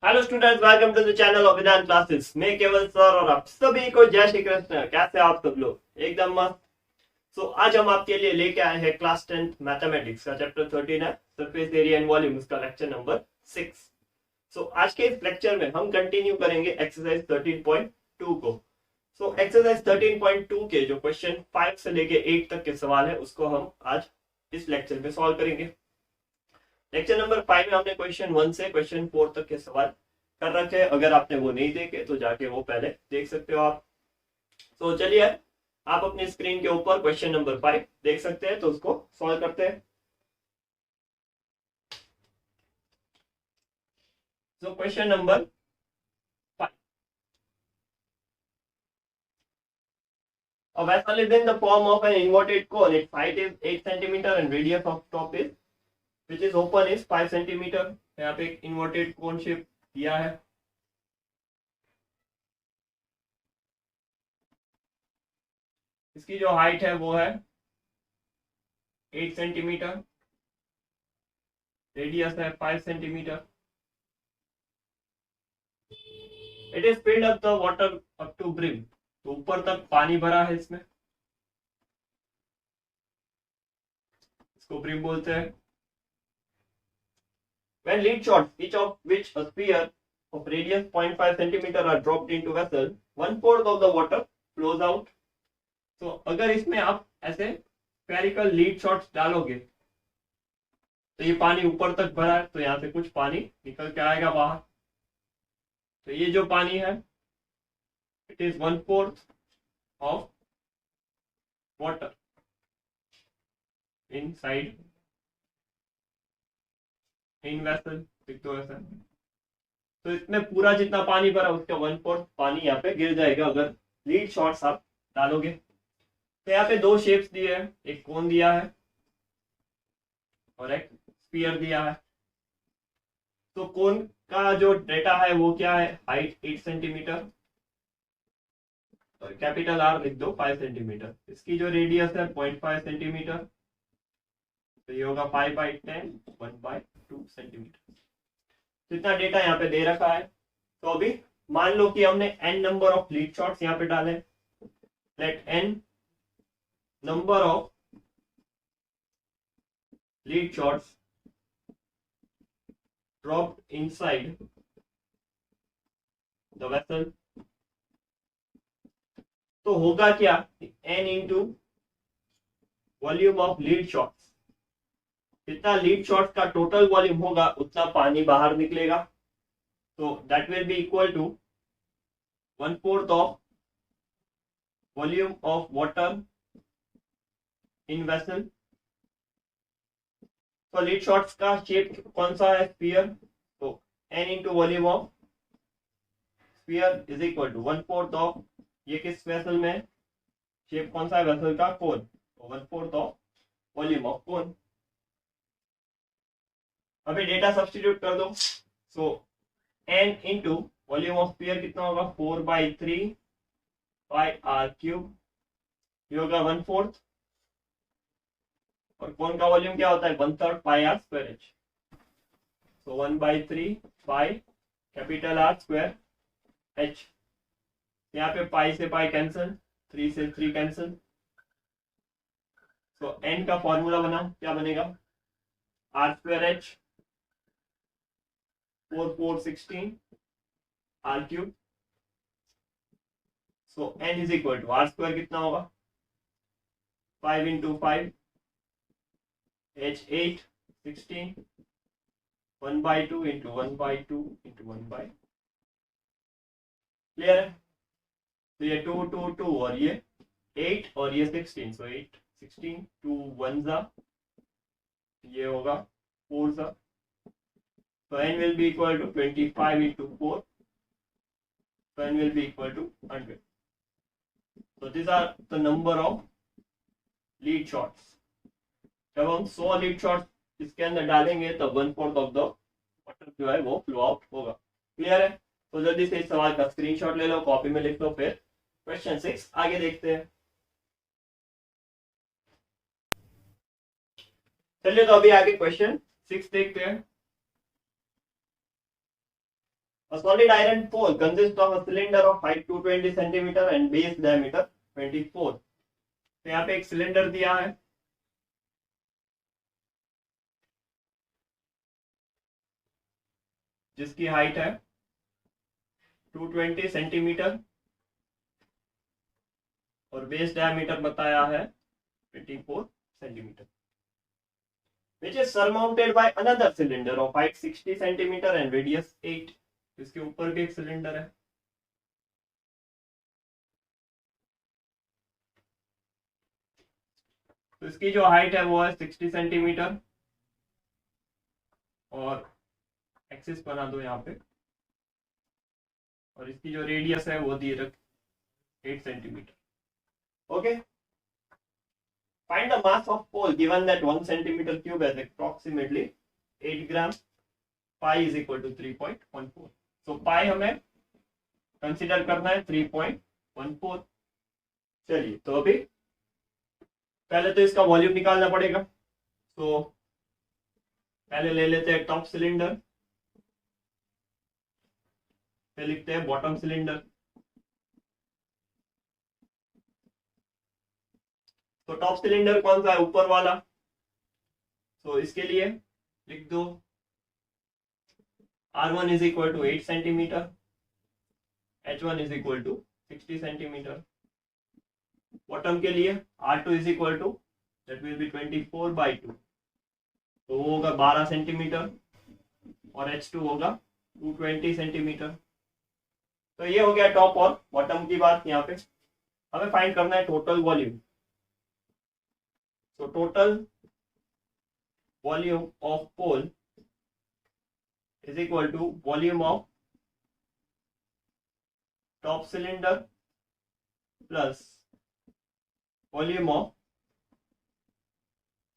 Hello students, welcome to the channel of Vidhan classes. मैं Kewal sir और आप सभी को जय श्री कृष्ण। कैसे हैं आप सब लोग? एकदम मस्त। सो आज हम आपके लिए लेके आए हैं क्लास 10th मैथमेटिक्स का चैप्टर 13 है सरफेस एरिया एंड वॉल्यूम, उसका लेक्चर नंबर 6। सो आज के इस लेक्चर में हम कंटिन्यू करेंगे एक्सरसाइज 13.2 को। सो एक्सरसाइज 13.2 के जो क्वेश्चन 5 से लेके 8 तक के सवाल है उसको हम आज इस लेक्चर में सॉल्व करेंगे। लेक्चर नंबर 5 में हमने क्वेश्चन 1 से क्वेश्चन 4 तक के सवाल कर रखे हैं। अगर आपने वो नहीं देखे तो जाके वो पहले देख सकते हो आप। तो चलिए, आप अपनी स्क्रीन के ऊपर क्वेश्चन नंबर 5 देख सकते हैं, तो उसको सॉल्व करते हैं। तो question number 5, a vessel is in the form of an inverted cone. Its height is 8 centimeter and radius of top is which is open is 5 centimeter। यहाँ पे एक इन्वर्टेड कोन शेप दिया है। इसकी जो हाइट है वो है 8 सेंटीमीटर, रेडियस है 5 centimetre. It is filled up the water up to brim, तो ऊपर तक पानी भरा है इसमें, इसको ब्रिम बोलते हैं। When lead shots, each of which a sphere of radius 0.5 centimeter are dropped into vessel, 1/4 of the water flows out। तो अगर इसमें आप ऐसे स्फेरिकल लीड शॉट्स डालोगे तो ये पानी ऊपर तक भरा है, तो यहाँ से कुछ पानी निकल के आएगा बाहर। तो ये जो पानी है it is 1/4 of water inside in vessel, लिख दो ऐसा। तो इसमें पूरा जितना पानी भरा उसका 1/4 पानी यहाँ पे गिर जाएगा अगर लीड शॉट्स आप डालोगे। तो यहाँ पे दो शेप्स दिए हैं, एक कोन दिया है और एक स्फीयर दिया है। तो कोन का जो डेटा है वो क्या है, हाइट 8 सेंटीमीटर और कैपिटल आर लिख दो 5 सेंटीमीटर। इसकी जो रेडियस है 0.5 सेंटीमीटर, तो ये होगा 5/10 1/2 सेंटीमीटर। तो इतना डेटा यहाँ पे दे रखा है। तो अभी मान लो कि हमने n number of lead shots यहाँ पे डाले। Let n number of lead shots dropped inside the vessel। तो होगा क्या, n into volume of lead shots, जितना लीड शॉट्स का टोटल वॉल्यूम होगा उतना पानी बाहर निकलेगा। तो that will be equal to 1/4 of volume of water in vessel. तो लीड शॉट्स का शेप कौन सा है, स्फीयर। तो n into volume of sphere is equal to 1/4 of, ये किस वेसल में, शेप कौन सा है वेसल का, कोन। तो 1/4 ऑफ वॉल्यूम ऑफ कोन। अभी डेटा सब्स्टिट्यूट कर दो। सो n into volume of sphere कितना होगा, 4/3 पाई आर क्यूब, ये होगा 1/4। और कोन का वॉल्यूम क्या होता है, 1/3 pi r square h. So 1/3 pi capital r square h. यहाँ पे पाई से पाई कैंसिल, 3 से 3 कैंसिल। तो n का फॉर्मूला बना, क्या बनेगा, r square h 4 4 16 r cube. So n is equal to r square कितना होगा, 5 into 5 h 8 16 1/2 into 1/2 into 1/, clear है। तो ये 2 2 2 और ये 8 और ये 16, सो 8 16 2 1 जा, ये होगा 4 जा। तो n will be equal to 25 into 4, so n will be equal to 100। so these are the number of lead shots। जब हम 100 लीड शॉट्स इसके अंदर डालेंगे तब 1/4 ऑफ द वाटर जो है वो फ्लो आउट होगा। क्लियर है। तो जल्दी से इस सवाल का स्क्रीनशॉट ले लो, कॉपी में लिख लो, फिर क्वेश्चन 6 आगे देखते हैं। चलिए, तो अभी आगे क्वेश्चन 6 देखते हैं। A solid iron pole consists of a cylinder of height 220 centimeter and base diameter 24. तो यहाँ पे एक सिलेंडर दिया है जिसकी हाइट है 220 सेंटीमीटर और बेस डायमीटर बताया है 24 centimeter, which is surmounted by another cylinder of height 60 centimeter and radius 8. इसके ऊपर भी एक सिलेंडर है. तो इसकी जो हाइट है वो है 60 सेंटीमीटर और एक्सिस बना दो यहाँ पे, और इसकी जो रेडियस है वो दी रख 8 centimetre. Okay. Find the mass of pole given that 1 centimeter cube has approximately 8 gram. Pi is equal to 3.14. So pi हमें कंसिडर करना है 3.14. चलिए, तो अभी पहले तो इसका वॉल्यूम निकालना पड़ेगा. तो पहले ले लेते हैं टॉप सिलेंडर, फिर लिखते हैं बॉटम सिलेंडर. तो टॉप सिलेंडर कौन सा है? ऊपर वाला. तो इसके लिए लिख दो R1 is equal to 8 centimetre, H1 is equal to 60 centimetre. Bottom के लिए R2 is equal to that will be 24/2, तो वो होगा 12 सेंटीमीटर और H2 होगा 220 सेंटीमीटर. तो ये हो गया टॉप और बॉटम की बात. यहाँ पे हमें फाइंड करना है total volume. So total volume of pole is equal to volume of top cylinder plus volume of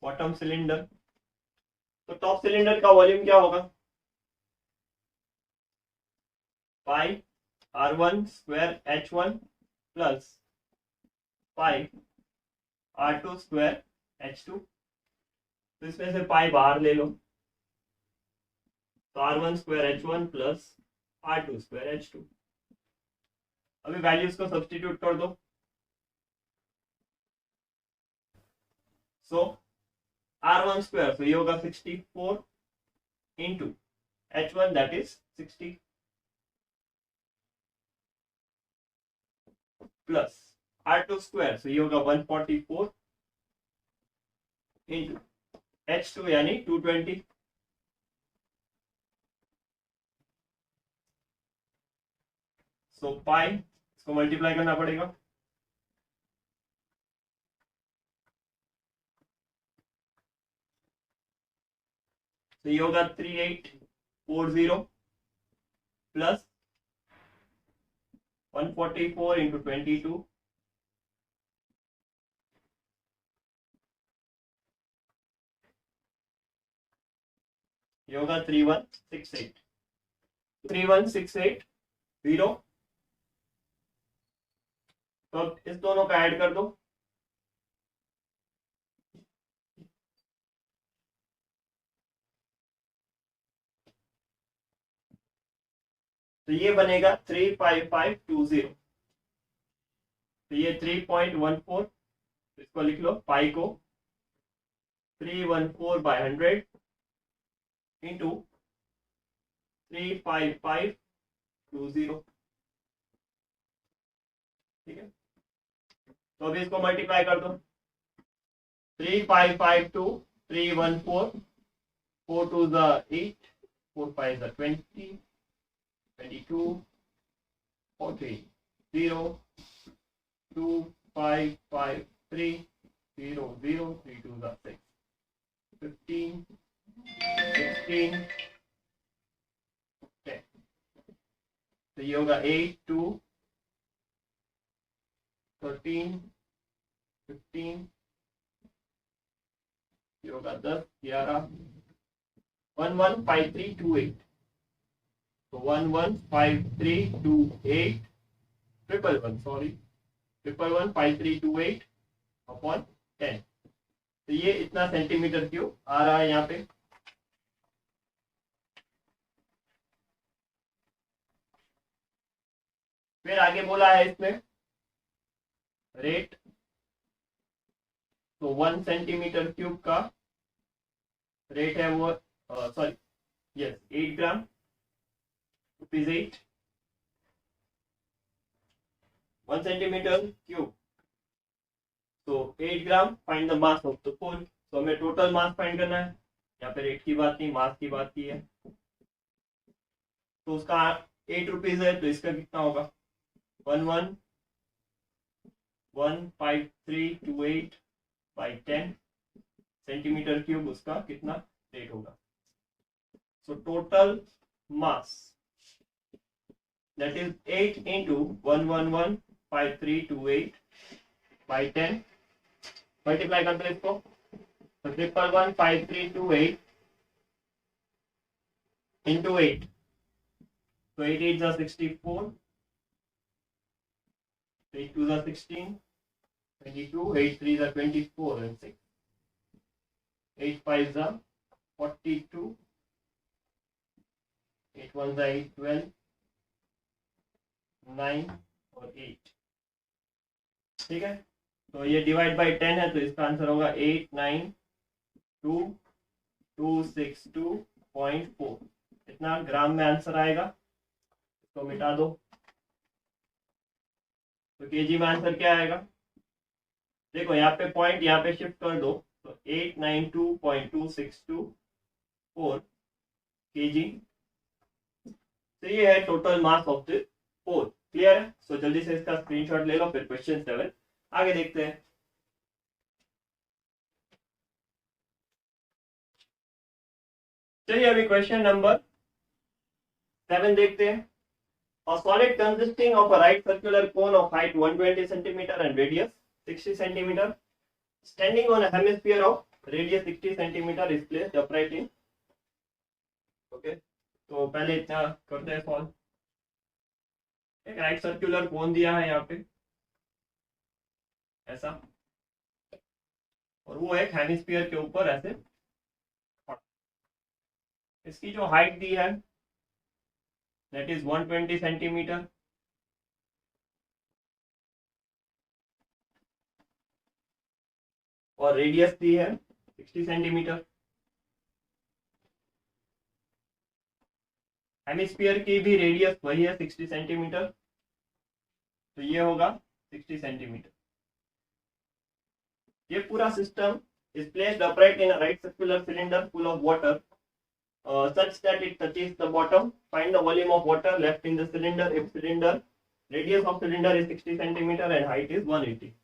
bottom cylinder. तो टॉप सिलेंडर का वॉल्यूम क्या होगा? पाई R1 square H1 plus pi R2 square H2. तो इसमें से पाई बाहर ले लो, तो R1 square H1 plus R2 square H2. अभी वैल्यूज को सब्स्टिट्यूट कर दो. सो R1 स्क्वायर, तो ये होगा 64 into H1 that is 60 plus R2 square, तो ये होगा 144 इंटू H2 यानी 220. सो पाई इसको मल्टीप्लाई करना पड़ेगा. तो ये होगा 3840 प्लस 144 इंटू 22, ये होगा 3168. 3168 0. तो अब इस दोनों का ऐड कर दो. तो ये बनेगा 35520. तो ये 3.14, इसको लिख लो. पाई को 314/100 इंटू 35520. ठीक है. तो अभी इसको मल्टीप्लाई कर दो. 3552, 314, 4 2 8, 4 5 20, 22, 40, 0, 2 5 5 3 0 0, 3 2 6, 15, 16, 10. तो ये होगा 8 2 13, 15, ये होगा 10 11, 115328. तो 115328 111, सॉरी 1115328 अपॉन 10. तो ये इतना सेंटीमीटर क्यूब आ रहा है यहाँ पे. फिर आगे बोला है इसमें रेट, तो 1 सेंटीमीटर क्यूब का रेट है वो sorry yes 8 gram rupees 8, 1 centimetre cube, तो 8 gram, find the mass of the pole. तो हमें टोटल मास फाइंड करना है, यहाँ पे रेट की बात नहीं मास की बात की है। तो उसका 8 रुपीज है, तो इसका कितना होगा 111538 बाई 10 सेंटीमीटर क्यूब, उसका कितना रेट होगा। So total mass that is 8 into 111538 by 10, multiply करते हैं इसको, तो 111538 into 8, so 8 8s are 64, 8 2s are 16, 22, 8 3s are 24 and 6, 8 5s are 42, 8 1s are 8 12, 9 और 8। ठीक है, तो ये डिवाइड बाय 10 है, तो इसका आंसर होगा 892262.4। इतना ग्राम में आंसर आएगा, इसको मिटा दो, तो केजी में आंसर क्या आएगा। देखो यहाँ पे पॉइंट यहाँ पे शिफ्ट कर दो, तो 892.2624 केजी। तो ये है total mass of the pole. Clear है? सो जल्दी से इसका स्क्रीनशॉट ले लो, फिर क्वेश्चन 7 आगे देखते हैं। चलिए अभी क्वेश्चन नंबर 7 देखते हैं। A solid consisting of a right circular cone of height 120 cm and radius 60 cm standing on a hemisphere of radius 60 cm is placed upright in, okay, तो पहले इतना करते हैं सॉल्व। एक राइट सर्कुलर कोन दिया है यहाँ पे ऐसा, और वो एक हेमिस्फीयर के ऊपर ऐसे, इसकी जो हाइट दी है that is 120 सेंटीमीटर, और रेडियस दी है 60 सेंटीमीटर। हेमिस्फीयर की भी रेडियस वही है 60 सेंटीमीटर, तो ये होगा 60 सेंटीमीटर। ये पूरा system is placed upright in a right circular cylinder full of water such that it touches the bottom. Find the volume of water left in the cylinder if cylinder radius of cylinder is 60 centimeter and height is 180.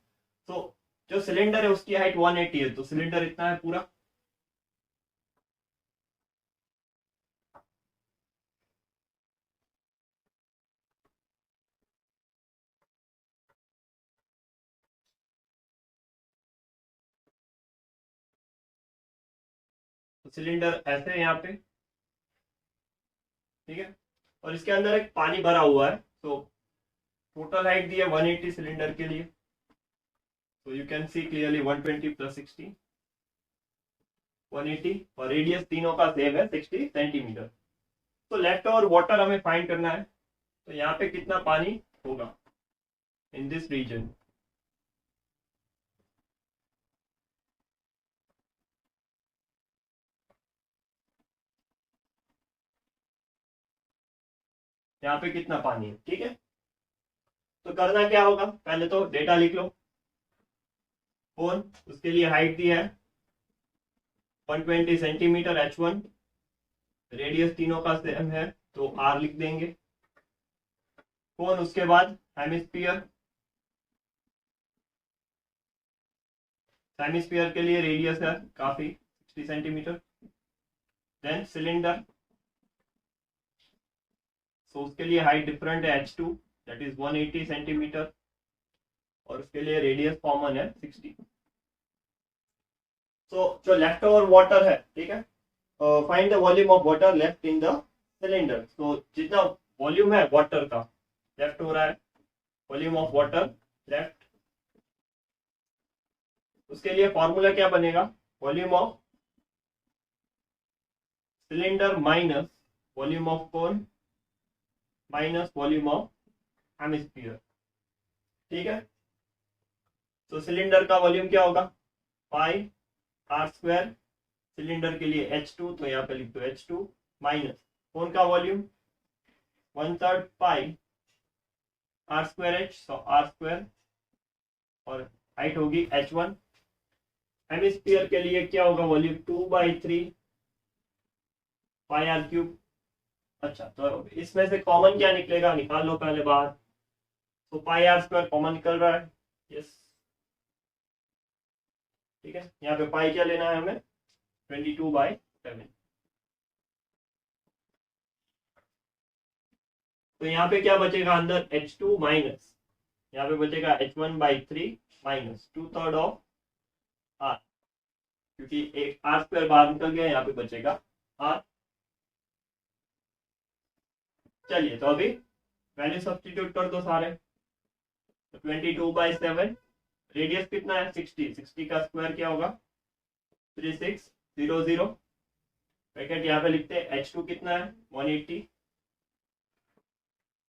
So जो cylinder है उसकी height 180 है, तो cylinder इतना है पूरा। तो cylinder ऐसे है यहाँ पे, ठीक है, और इसके अंदर एक पानी भरा हुआ है। तो टोटल हाइट दी है 180 सिलेंडर के लिए, so you can see clearly 120 plus 60 180, और रेडियस तीनों का सेम है 60 सेंटीमीटर। तो लेफ्ट ओवर वाटर हमें फाइंड करना है, तो यहाँ पे कितना पानी होगा इन दिस रीजन। यहाँ पे कितना पानी है, ठीक है। तो करना क्या होगा, पहले तो डेटा लिख लो। कोन, उसके लिए हाइट दी है 120 सेंटीमीटर h1, रेडियस तीनों का सेम है तो r लिख देंगे। कोन, उसके बाद हेमिस्फीयर, हेमिस्फीयर के लिए रेडियस है काफी 60 सेंटीमीटर। देन सिलेंडर, सो उसके लिए हाइट डिफरेंट है h2 दैट इज 180 सेंटीमीटर, और उसके लिए रेडियस कॉमन है 60। सो जो लेफ्ट ओवर वाटर है, ठीक है, find the volume of water left in the cylinder. तो जितना वॉल्यूम है वाटर का लेफ्ट हो रहा है, वॉल्यूम ऑफ वाटर लेफ्ट, उसके लिए फॉर्मूला क्या बनेगा, volume of cylinder minus volume of cone minus volume of hemisphere. ठीक है, तो सिलेंडर का वॉल्यूम क्या होगा, पाई आर स्क्वायर, सिलेंडर के लिए H2, तो यहाँ पे लिख दो H2 माइनस कौन का volume 1/3 pi r square H, तो आर स्क्वायर, और हाइट होगी H1। हेमिस्फीयर के लिए क्या होगा वॉल्यूम 2/3 पाई आर क्यूब। अच्छा, तो इसमें से कॉमन क्या निकलेगा, निकाल लो पहले बाहर। तो पाई आर स्क्वायर कॉमन निकल रहा है, यस। ठीक है, यहाँ पे पाई क्या लेना है हमें 22/7। तो यहाँ पे क्या बचेगा अंदर H2 माइनस, यहाँ पे बचेगा H1/3 माइनस 2/3 ऑफ आर, क्योंकि एक आर स्क्वायर बाहर निकल गया, यहाँ पे बचेगा आर। चलिए, तो अभी वैल्यू सब्स्टिट्यूट कर दो सारे। तो 22/7, रेडियस कितना है 60, 60 का स्क्वायर क्या होगा 3600। ब्रैकेट यहाँ पे लिखते हैं H2 कितना है 180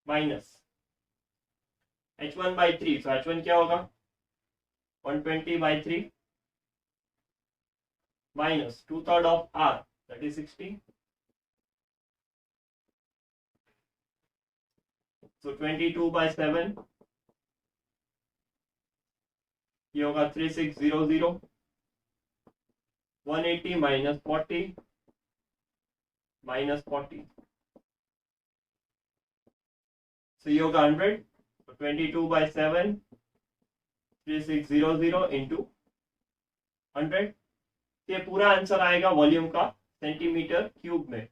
माइनस H1/3, तो H1 क्या होगा 120/3 minus 2/3 of R, that is 60। So 22/7 ये होगा 3600, 180 माइनस 40 माइनस 40, so ये होगा 100। तो 22/7 3600 इंटू 100, ये पूरा आंसर आएगा वॉल्यूम का सेंटीमीटर क्यूब में।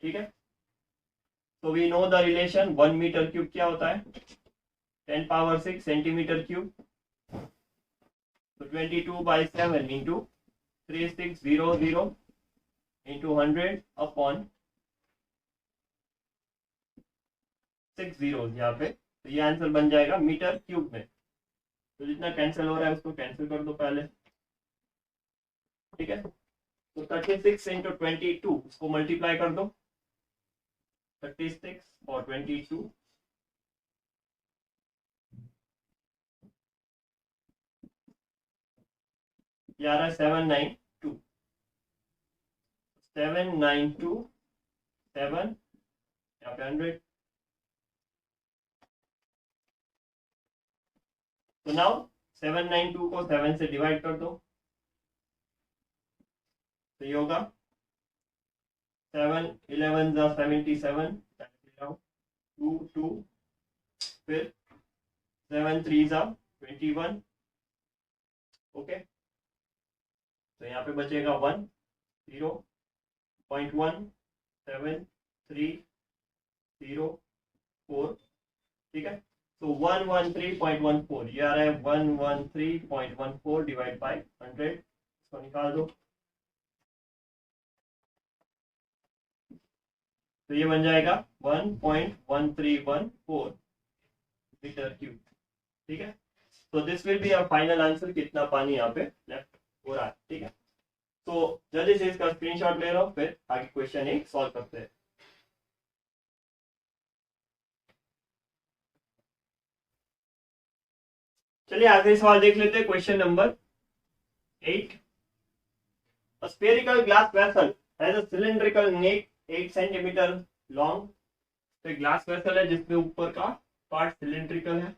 ठीक है, तो we know the relation 1 metre cube क्या होता है 10⁻6 सेंटीमीटर क्यूब। तो 22/7 इंटू 3600 इंटू 100 अपॉन 6 जीरो यहाँ पे, तो ये आंसर बन जाएगा मीटर क्यूब में। तो जितना कैंसिल हो रहा है उसको कैंसिल कर दो पहले। ठीक है, तो 36 इंटू 22 उसको मल्टीप्लाई कर दो, 36 और 22, ये आ रहा है 792, 7 यहाँ पे 100। तो नाउ 792 को 7 से डिवाइड कर दो, तो ये होगा 7 11 77, 2 2, फिर 7 3 21। ओके, तो यहाँ पे बचेगा 1 0.17304। ठीक है, तो 113.14 ये आ रहा है 113.14 डिवाइड बाई 100, इसको निकाल दो, तो ये बन जाएगा 1.1314 मीटर क्यूब। ठीक है, तो this will be a final answer, कितना पानी यहाँ पे लेफ्ट हो रहा है। ठीक है, तो जल्दी से इसका स्क्रीनशॉट ले लो, फिर आगे क्वेश्चन एक सॉल्व करते हैं। चलिए आखिरी सवाल देख लेते हैं, question number 8। A spherical glass vessel has a cylindrical neck 8 centimetre long. तो ग्लास वेसल है जिसमें ऊपर का पार्ट सिलेंड्रिकल है,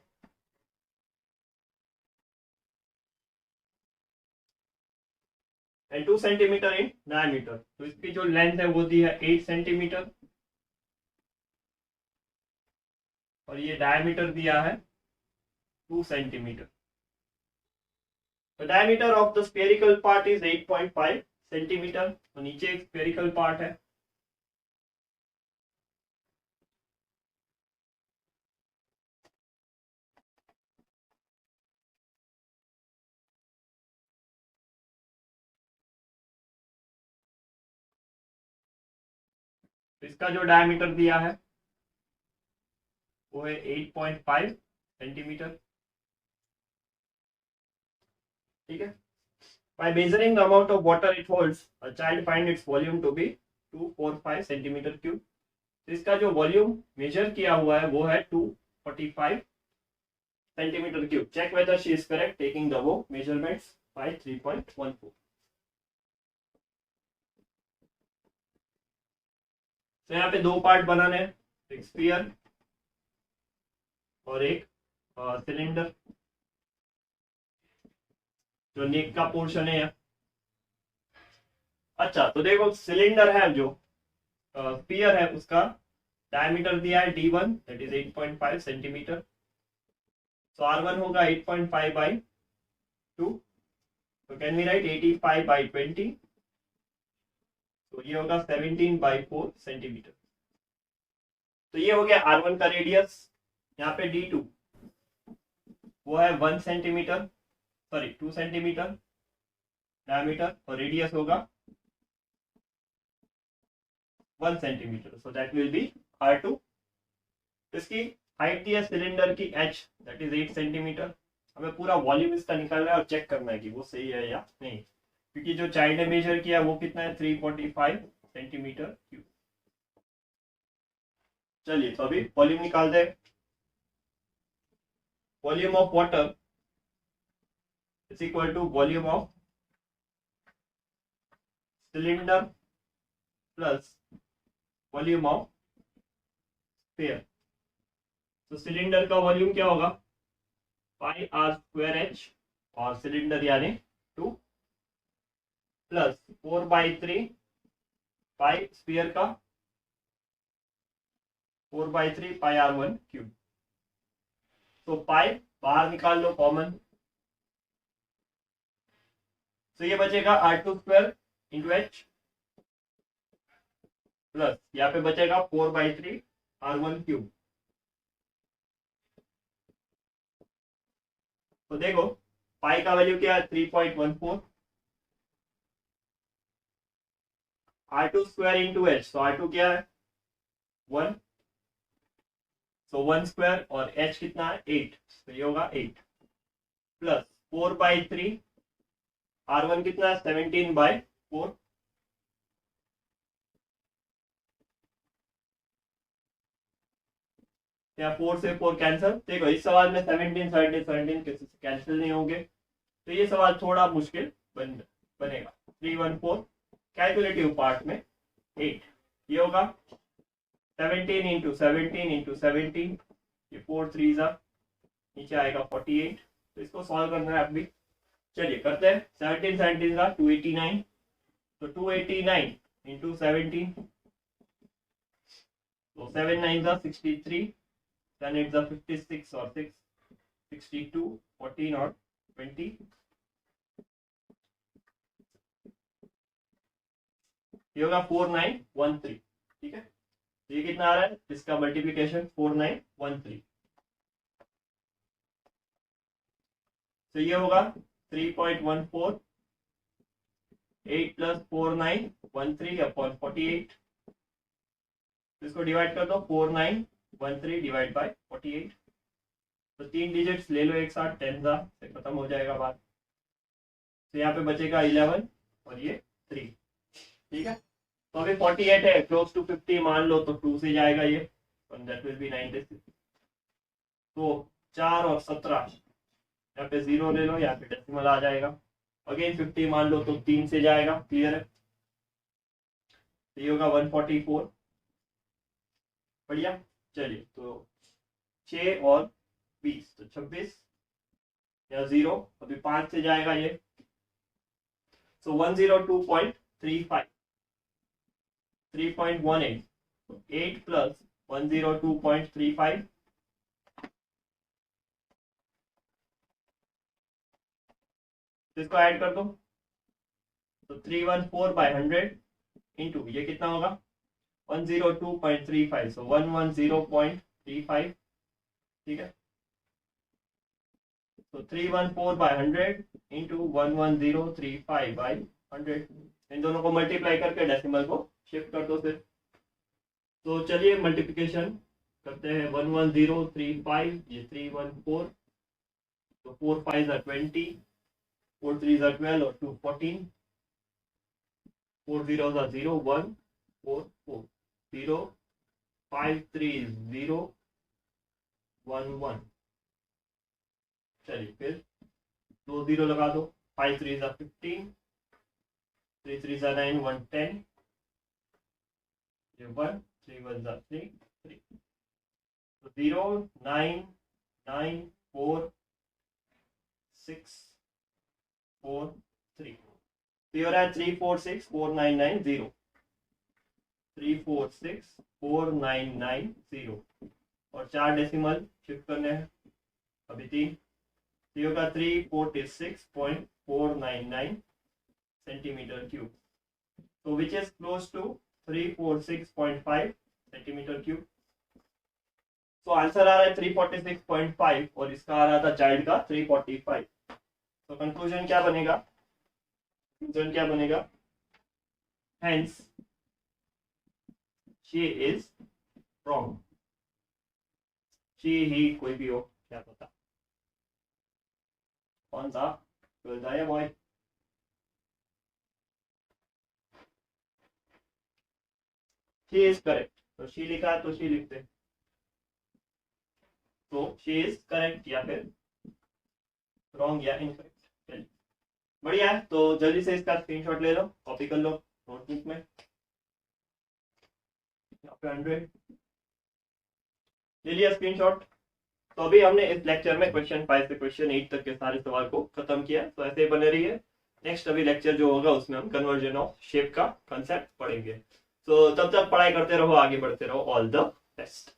एंड 2 सेंटीमीटर इन डायमीटर। तो इसकी जो लेंथ है वो दी है 8 सेंटीमीटर, और ये डायमीटर दिया है 2 centimetre. The diameter of the spherical part is 8.5 centimetre. तो नीचे एक स्फेरिकल पार्ट है, इसका जो डायमीटर दिया है वो है 8.5 सेंटीमीटर। ठीक है, by measuring the amount of water it holds a child find its volume to be 245 centimetre cube. तो इसका जो वॉल्यूम मेजर किया हुआ है वो है 2 3.45 centimeter cube. Check whether she is correct taking the above measurements by 3.14. तो यहाँ पे दो पार्ट बनाने हैं, एक स्फीयर और एक सिलेंडर. जो नेक का पोर्शन है. अच्छा, तो देखो सिलेंडर है, जो स्फीयर है उसका डायमीटर दिया है d1 दैट इज 8.5 सेंटीमीटर. तो r1 होगा 8.5 बाई 2. तो कैन वी राइट 85 बाई 20. तो ये होगा 17 बाई 4 सेंटीमीटर. तो ये हो गया r1 का रेडियस. यहाँ पे d2 वो है 1 सेंटीमीटर, सॉरी 2 सेंटीमीटर डायमीटर, और रेडियस होगा 1 centimetre. So that will B r2. इसकी हाइट दी है सिलेंडर की h दैट इज 8 सेंटीमीटर. हमें पूरा वॉल्यूम इसका निकालना है और चेक करना है कि वो सही है या नहीं, क्योंकि जो चाइल्ड ने मेजर किया वो कितना है 345 सेंटीमीटर क्यूब. चलिए, तो अभी वॉल्यूम निकाल दे. Volume of water is equal to volume of cylinder plus volume of sphere. तो सिलेंडर का वॉल्यूम क्या होगा, पाई आर स्क्वायर एच, और सिलेंडर यानी 2 प्लस 4/3 पाई स्फीयर का 4/3 पाई r1 क्यूब. तो पाई बाहर निकाल लो कॉमन. तो ये बचेगा r2 square into H plus यहाँ पे बचेगा 4/3 r1 क्यूब. तो देखो पाई का वैल्यू क्या है 3.14. r2 स्क्वायर इंटू एच, तो r2 क्या है 1, सो 1 स्क्वायर, और h कितना है 8, तो ये होगा 8 प्लस 4/3 r1 कितना है 17/4. या 4 से 4 कैंसिल. देखो इस सवाल में 17 17 17 किसी से कैंसिल नहीं होंगे, तो ये सवाल थोड़ा मुश्किल बनेगा. 314 कैलकुलेटिव पार्ट में 8, ये होगा 17 इंटू 17 इंटू 17, ये 4 3 नीचे आएगा 48. तो इसको सॉल्व करना है अभी. चलिए करते हैं. 17 17 289, तो 289 इंटू 17, तो 7 9 63, 10 8 56 और 6 62, 14 और 20. ये होगा 4913. ठीक है, ये कितना आ रहा है, इसका मल्टीप्लिकेशन 4913. तो ये होगा 3.14 8 प्लस 4913 अपॉन 48. इसको डिवाइड कर दो 4913 डिवाइड बाय 48. तो 3 डिजिट्स ले लो एक साथ, 10 से खत्म हो जाएगा बात. तो यहाँ पे बचेगा 11 और ये 3. ठीक है, तो अभी 48 है, क्लोज टू 50 मान लो, तो 2 से जाएगा ये, दैट विल बी 96. तो 4 और 17, यहाँ पे 0 ले लो, यहाँ पे डेसिमल आ जाएगा. अगेन 50 मान लो, तो 3 से जाएगा. क्लियर है, तो ये होगा 144. बढ़िया. चलिए, तो 6 और 20, तो 26 या 0, अभी 5 से जाएगा ये. सो 102.35 3.18, 8 प्लस 102.35, तो इसको ऐड कर दो. तो 314/100 इंटू ये कितना होगा 102.35, सो 110.35. ठीक है, तो 314/100 इंटू 11035/100. इन दोनों को मल्टीप्लाई करके डेसिमल को शिफ्ट कर दो फिर. तो चलिए मल्टीप्लिकेशन करते हैं. 11035, ये 314, तो 4 5 20, 4 3 12 और 2 14, 4 0 0 1 4 4 0 5 3 0 1 1। चलिए फिर 2 0 लगा दो। 5 3 15, 3 3 9, 1 10, 1 3 1 3 3। तो 0 9 9 4 6 4 3। तो ये हो रहा है 3 4 6 4 9 9 0। 3 4 6 4 9 9 0 और 4 डेसिमल शिफ्ट करने हैं अभी 3। तो ये होगा 346.499 सेंटीमीटर क्यूब। तो which is close to 346.5 centimetre cube. तो आंसर आ रहा है 346.5 और इसका आ रहा था चाइल्ड का 345। तो कंक्लूजन क्या बनेगा? कंक्लूजन क्या बनेगा? Hence she is wrong. She he कोई भी हो, क्या पता कौन सा गर्ल था या बॉय। She is correct. तो शी लिखा है तो शी लिखते, तो शी इज करेक्ट या फिर रॉन्ग या इनकरेक्ट। चलिए बढ़िया है। तो जल्दी से इसका स्क्रीनशॉट ले लो, कॉपी कर लो नोटबुक में। यहाँ पे 100 ले लिया स्क्रीनशॉट। तो अभी हमने इस लेक्चर में क्वेश्चन 5 से क्वेश्चन 8 तक के सारे सवाल को खत्म किया। तो ऐसे ही बने रहिए। नेक्स्ट अभी लेक्चर जो होगा उसमें हम कन्वर्जन ऑफ शेप का कंसेप्ट पढ़ेंगे। तो तब तक पढ़ाई करते रहो, आगे बढ़ते रहो। All the best.